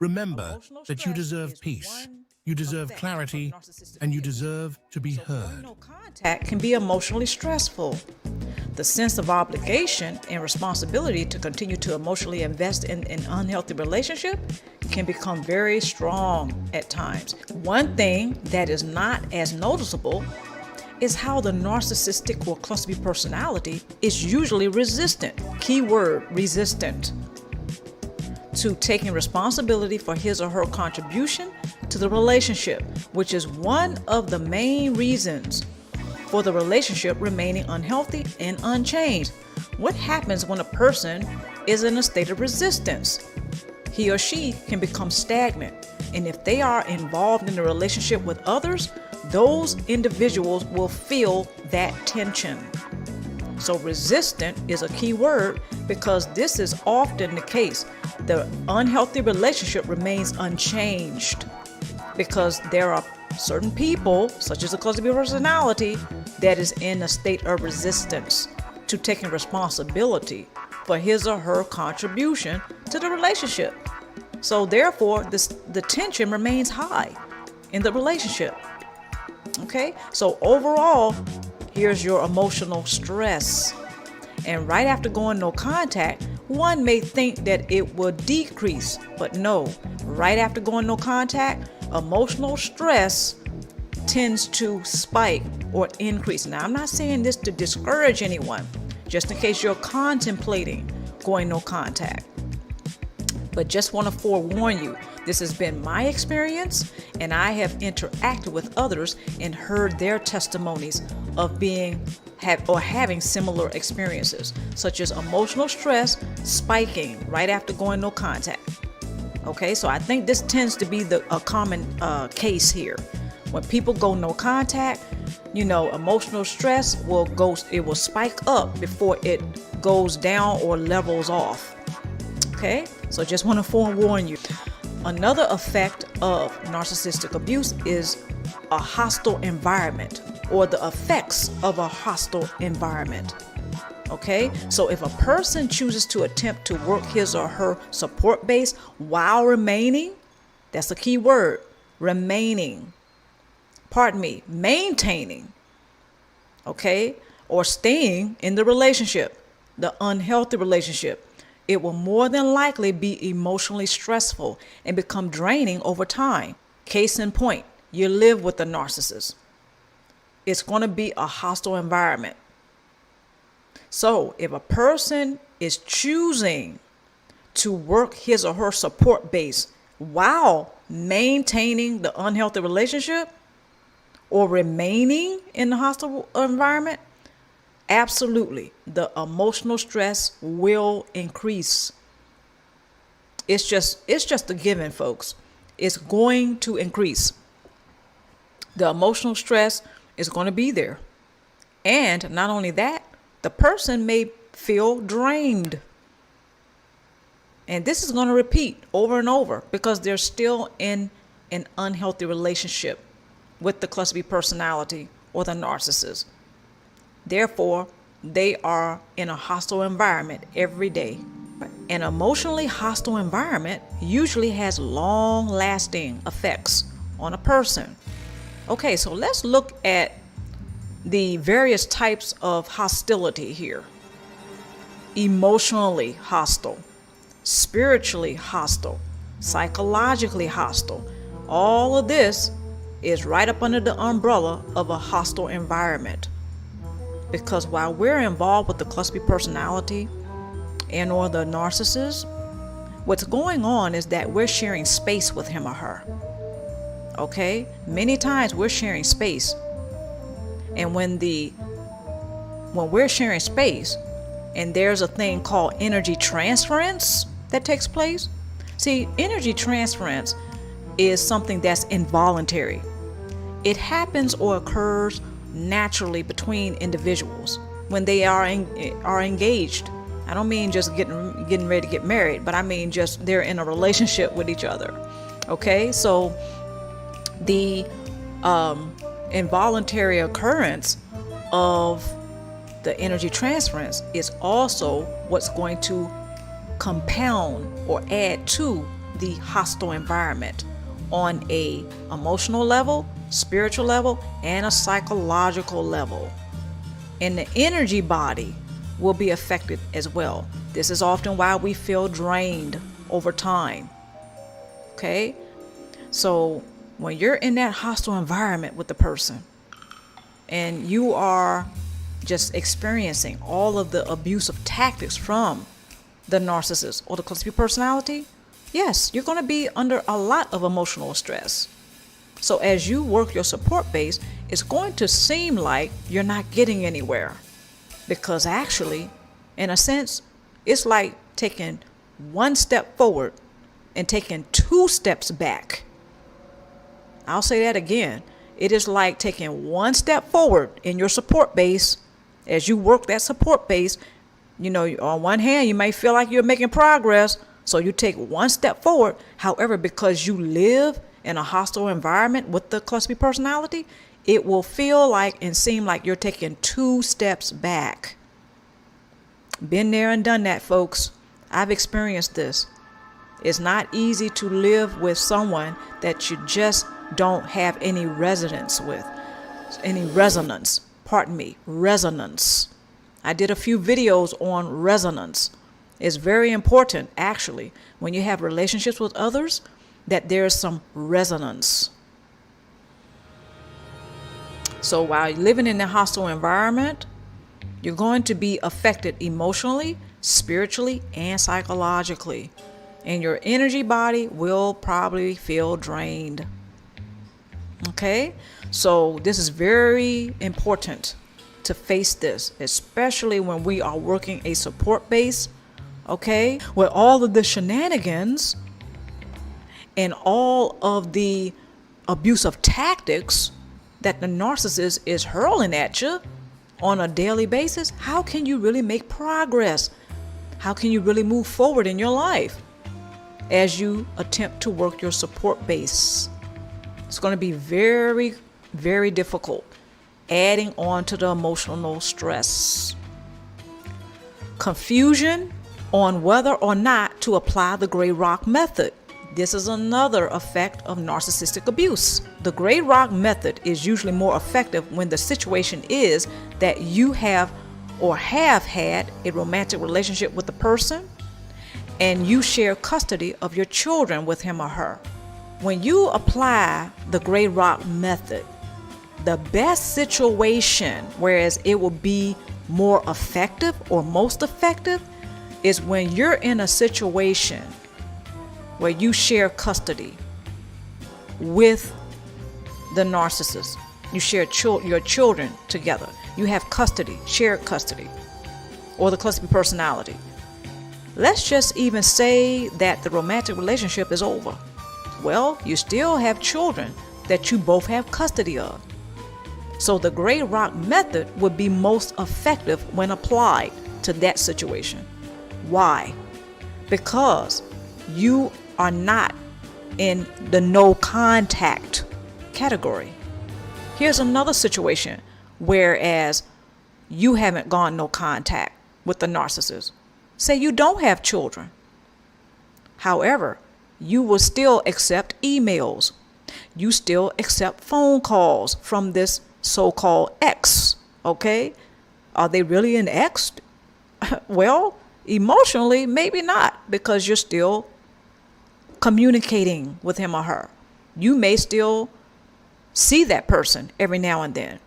Remember that you deserve peace, you deserve clarity, and you deserve to be heard. No contact can be emotionally stressful. The sense of obligation and responsibility to continue to emotionally invest in an unhealthy relationship can become very strong at times. One thing that is not as noticeable is how the narcissistic or cluster B personality is usually resistant, keyword resistant, to taking responsibility for his or her contribution to the relationship, which is one of the main reasons for the relationship remaining unhealthy and unchanged. What happens when a person is in a state of resistance? He or she can become stagnant, and if they are involved in a relationship with others, those individuals will feel that tension. So resistant is a key word because this is often the case. The unhealthy relationship remains unchanged because there are certain people, such as a cluster B personality, that is in a state of resistance to taking responsibility for his or her contribution to the relationship. So therefore, the tension remains high in the relationship. Okay, so overall, here's your emotional stress. And right after going no contact, one may think that it will decrease, but no. Right after going no contact, emotional stress tends to spike or increase. Now, I'm not saying this to discourage anyone, just in case you're contemplating going no contact. But just want to forewarn you, this has been my experience, and I have interacted with others and heard their testimonies of having similar experiences, such as emotional stress spiking right after going no contact. Okay, so I think this tends to be a common case here. When people go no contact, emotional stress will spike up before it goes down or levels off. Okay, so just want to forewarn you. Another effect of narcissistic abuse is a hostile environment, or the effects of a hostile environment. Okay, so if a person chooses to attempt to work his or her support base while remaining, that's a key word, maintaining, okay, or staying in the relationship, the unhealthy relationship, it will more than likely be emotionally stressful and become draining over time. Case in point, you live with a narcissist. It's going to be a hostile environment. So if a person is choosing to work his or her support base while maintaining the unhealthy relationship or remaining in the hostile environment, absolutely, the emotional stress will increase. It's just a given, folks. It's going to increase. The emotional stress is going to be there. And not only that, the person may feel drained. And this is going to repeat over and over because they're still in an unhealthy relationship with the cluster B personality or the narcissist. Therefore, they are in a hostile environment every day. An emotionally hostile environment usually has long-lasting effects on a person. Okay, so let's look at the various types of hostility here. Emotionally hostile, spiritually hostile, psychologically hostile. All of this is right up under the umbrella of a hostile environment. Because while we're involved with the cluster B personality and or the narcissist, what's going on is that we're sharing space with him or her. Okay? Many times we're sharing space. And when we're sharing space and there's a thing called energy transference that takes place. See, energy transference is something that's involuntary. It happens or occurs naturally between individuals when they are engaged. I don't mean just getting ready to get married, but I mean just they're in a relationship with each other. Okay, so the involuntary occurrence of the energy transference is also what's going to compound or add to the hostile environment on a emotional level, spiritual level, and a psychological level. And the energy body will be affected as well. This is often why we feel drained over time. Okay? So when you're in that hostile environment with the person and you are just experiencing all of the abusive tactics from the narcissist or the cluster B personality, yes, you're going to be under a lot of emotional stress. So as you work your support base, it's going to seem like you're not getting anywhere, because actually, in a sense, it's like taking one step forward and taking 2 steps back. I'll say that again. It is like taking 1 step forward in your support base. As you work that support base, you know, on one hand, you may feel like you're making progress, so you take 1 step forward. However, because you live in a hostile environment with the cluster B personality, it will feel like and seem like you're taking 2 steps back. Been there and done that, folks. I've experienced this. It's not easy to live with someone that you just don't have any resonance with. Resonance. I did a few videos on resonance. It's very important, actually, when you have relationships with others, that there's some resonance. So while you're living in a hostile environment, you're going to be affected emotionally, spiritually, and psychologically. And your energy body will probably feel drained. Okay? So this is very important to face this, especially when we are working a support base, okay? With all of the shenanigans and all of the abusive tactics that the narcissist is hurling at you on a daily basis, how can you really make progress? How can you really move forward in your life as you attempt to work your support base? It's going to be very, very difficult, adding on to the emotional stress. Confusion on whether or not to apply the gray rock method. This is another effect of narcissistic abuse. The gray rock method is usually more effective when the situation is that you have or have had a romantic relationship with the person and you share custody of your children with him or her. When you apply the gray rock method, the best situation, whereas it will be more effective or most effective, is when you're in a situation where you share custody with the narcissist. You share your children together. You have custody, shared custody, or the cluster B personality. Let's just even say that the romantic relationship is over. Well, you still have children that you both have custody of. So the gray rock method would be most effective when applied to that situation. Why? Because you are not in the no contact category. Here's another situation whereas you haven't gone no contact with the narcissist. Say you don't have children. However, you will still accept emails. You still accept phone calls from this so-called ex. Okay? Are they really an ex? Well, emotionally, maybe not, because you're still communicating with him or her. You may still see that person every now and then.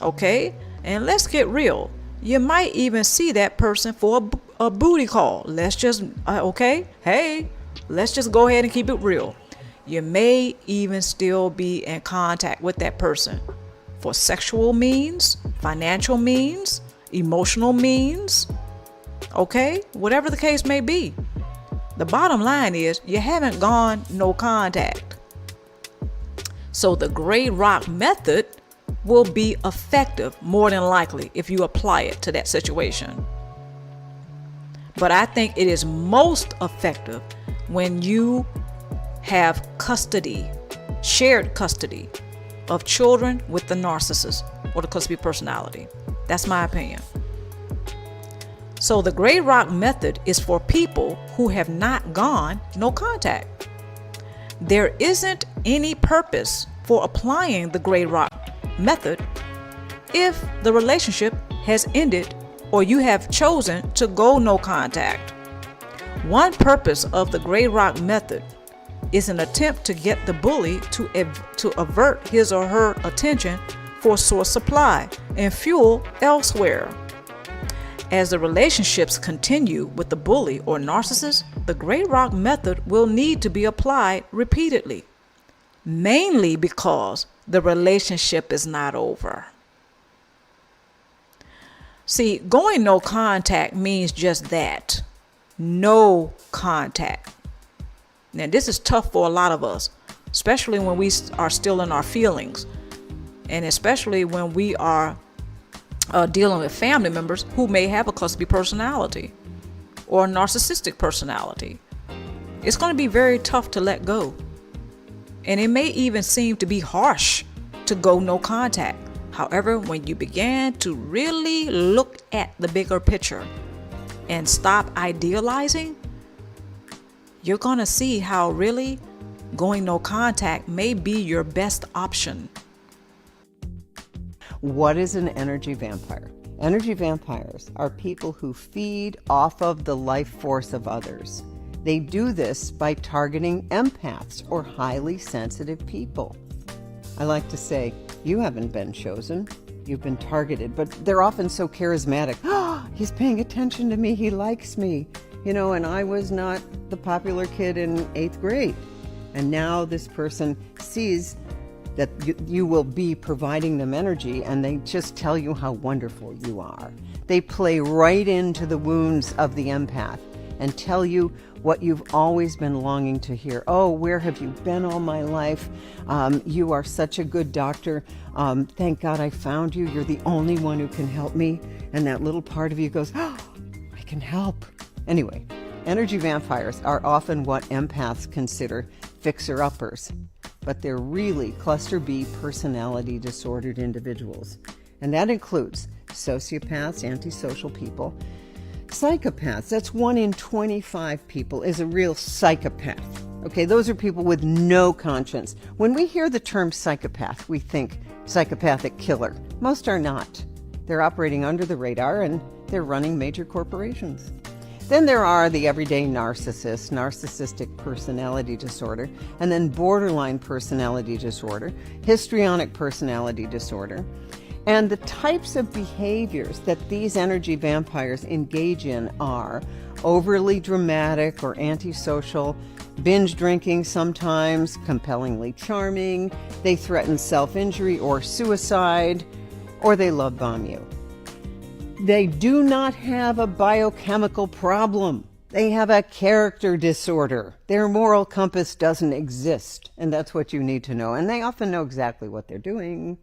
Okay? And let's get real. You might even see that person for a booty call. Let's just, okay? Hey, let's just go ahead and keep it real. You may even still be in contact with that person for sexual means, financial means, emotional means, okay? Whatever the case may be. The bottom line is you haven't gone no contact. So the gray rock method will be effective more than likely if you apply it to that situation. But I think it is most effective when you have custody, shared custody of children with the narcissist or the cluster B personality. That's my opinion. So the gray rock method is for people who have not gone no contact. There isn't any purpose for applying the gray rock method if the relationship has ended or you have chosen to go no contact. One purpose of the gray rock method is an attempt to get the bully to avert his or her attention for source supply and fuel elsewhere. As the relationships continue with the bully or narcissist, the gray rock method will need to be applied repeatedly, mainly because the relationship is not over. See, going no contact means just that. No contact. Now, this is tough for a lot of us, especially when we are still in our feelings, and especially when we are dealing with family members who may have a cluster B personality or a narcissistic personality. It's going to be very tough to let go. And it may even seem to be harsh to go no contact. However, when you begin to really look at the bigger picture and stop idealizing, you're going to see how really going no contact may be your best option. What is an energy vampire? Energy vampires are people who feed off of the life force of others. They do this by targeting empaths or highly sensitive people. I like to say, you haven't been chosen, you've been targeted, but they're often so charismatic. Oh, he's paying attention to me, he likes me. You know, and I was not the popular kid in 8th grade. And now this person sees that you will be providing them energy, and they just tell you how wonderful you are. They play right into the wounds of the empath and tell you what you've always been longing to hear. Oh, where have you been all my life? You are such a good doctor. Thank God I found you. You're the only one who can help me. And that little part of you goes, oh, I can help. Anyway, energy vampires are often what empaths consider fixer-uppers, but they're really cluster B personality disordered individuals. And that includes sociopaths, antisocial people, psychopaths. That's 1 in 25 people is a real psychopath. Okay, those are people with no conscience. When we hear the term psychopath, we think psychopathic killer. Most are not. They're operating under the radar and they're running major corporations. Then there are the everyday narcissists, narcissistic personality disorder, and then borderline personality disorder, histrionic personality disorder. And the types of behaviors that these energy vampires engage in are overly dramatic or antisocial, binge drinking sometimes, compellingly charming, they threaten self-injury or suicide, or they love bomb you. They do not have a biochemical problem. They have a character disorder. Their moral compass doesn't exist, and that's what you need to know. And they often know exactly what they're doing.